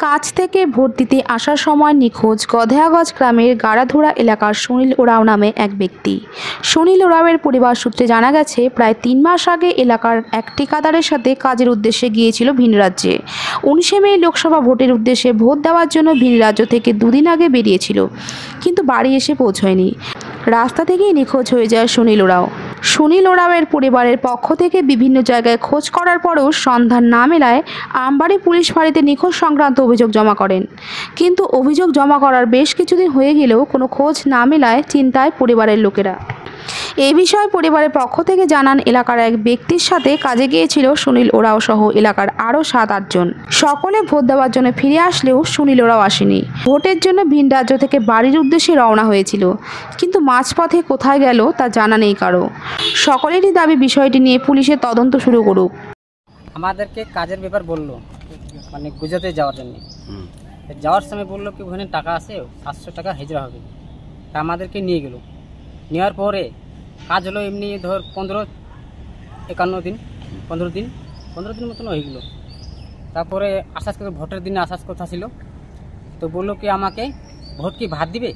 কাজ থেকে ভোট দিতে আসার সময় নিখোঁজ গধেয়াগঞ্জ গ্রামের গাড়াধুরা এলাকার সুনীল ওরাও নামে এক ব্যক্তি। সুনীল ওরাওয়ের পরিবার সূত্রে জানা গেছে, প্রায় ৩ মাস আগে এলাকার এক ঠিকাদারের সাথে কাজের উদ্দেশ্যে গিয়েছিল ভিন রাজ্যে। 19শে মে লোকসভা ভোটের উদ্দেশ্যে ভোট দেওয়ার জন্য ভিন রাজ্য থেকে 2 দিন আগে বেরিয়েছিল, কিন্তু বাড়ি এসে পৌঁছয়নি। রাস্তা থেকেই নিখোঁজ হয়ে যায় সুনীল ওরাও। সুনীল ওরাওয়ের পরিবারের পক্ষ থেকে বিভিন্ন জায়গায় খোঁজ করার পরেও সন্ধান না মেলায় আমবাড়ি পুলিশ ফাঁড়িতে নিখোঁজ সংক্রান্ত অভিযোগ জমা করেন। কিন্তু অভিযোগ জমা করার বেশ কিছুদিন হয়ে গেলেও কোনো খোঁজ না মেলায় চিন্তায় পরিবারের লোকেরা। এই বিষয়ে পরিবারের পক্ষ থেকে জানান, এলাকার এক ব্যক্তির সাথে কাজে গিয়েছিল সুনীল ওরাও সহ এলাকার আরও 7-8 জন। সকলে ভোট দেওয়ার জন্য ফিরে আসলেও সুনীল ওরাও আসেনি। ভোটের জন্য ভিন রাজ্য থেকে বাড়ির উদ্দেশ্যে রওনা হয়েছিল, কিন্তু মাঝপথে কোথায় গেল তা জানা নেই কারো। সকলেরই দাবি বিষয়টি নিয়ে পুলিশের তদন্ত শুরু করুক। আমাদেরকে কাজের ব্যাপার বললো, মানে গুজরাটে যাওয়ার জন্য। যাওয়ার সময় বললো কি ওখানে টাকা আছে, 700 টাকা হাজিরা হবে। তা আমাদেরকে নিয়ে গেল। নেওয়ার পরে কাজ হলো এমনি ধর 15 দিন মতন হয়ে গেলো। তারপরে আশ্বাস করে ভোটের দিনে আশ্বাস কথা ছিল, তো বললো কি আমাকে ভোট কি ভাত দিবে।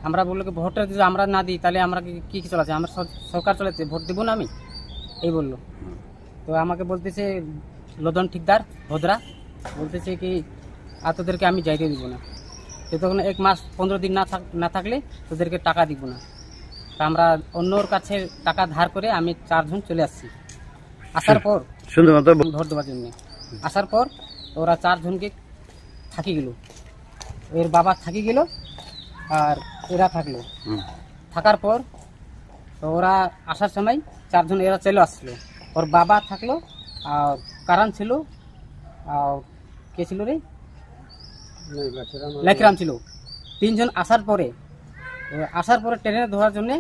আমরা বললো কি ভোটের যদি আমরা না দিই তাহলে আমরা কি চলাছে, আমরা সরকার চলেছে, ভোট দেবো না আমি, এই বললো। তো আমাকে বলতেছে লদন ঠিকদার ভদ্রা বলতেছে কি আর তোদেরকে আমি যাইতে দিব না, তো তখন 1 মাস 15 দিন না থাকলে তোদেরকে টাকা দিব না। তা আমরা অন্যর কাছে টাকা ধার করে আমি 4 জন চলে আসছি। আসার পর ভোট দেওয়ার জন্য আসার পর ওরা 4 জনকে থাকি গেল, এর বাবা থাকি গেল আর এরা থাকলো। থাকার পর তো ওরা আসার সময় 4 জন এরা চলে আসছিল। ওর বাবা থাকলো আর কারণ ছিল আর কে ছিল রে, লেখরাম ছিল। 3 জন আসার পরে ট্রেনে ধরার জন্য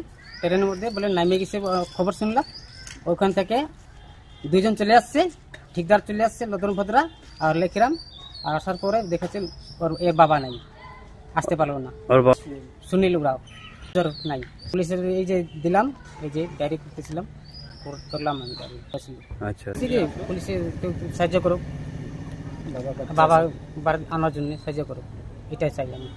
ট্রেনের মধ্যে বলে নামে গেছে, খবর শুনলাম। ওইখান থেকে 2 জন চলে আসছে, ঠিকদার চলে আসছে লদন ভদ্রা আর লেখরাম। আর আসার পরে দেখেছে ওর এর বাবা নাই, আসতে পারলো না। সুনীল ওরাও নাই। পুলিশের এই যে দিলাম, এই যে ডায়েরি করতেছিলাম, করলাম আমি। আচ্ছা, পুলিশে সাহায্য করো, বাবা আনার জন্য সাহায্য করো, এটাই চাই আমি।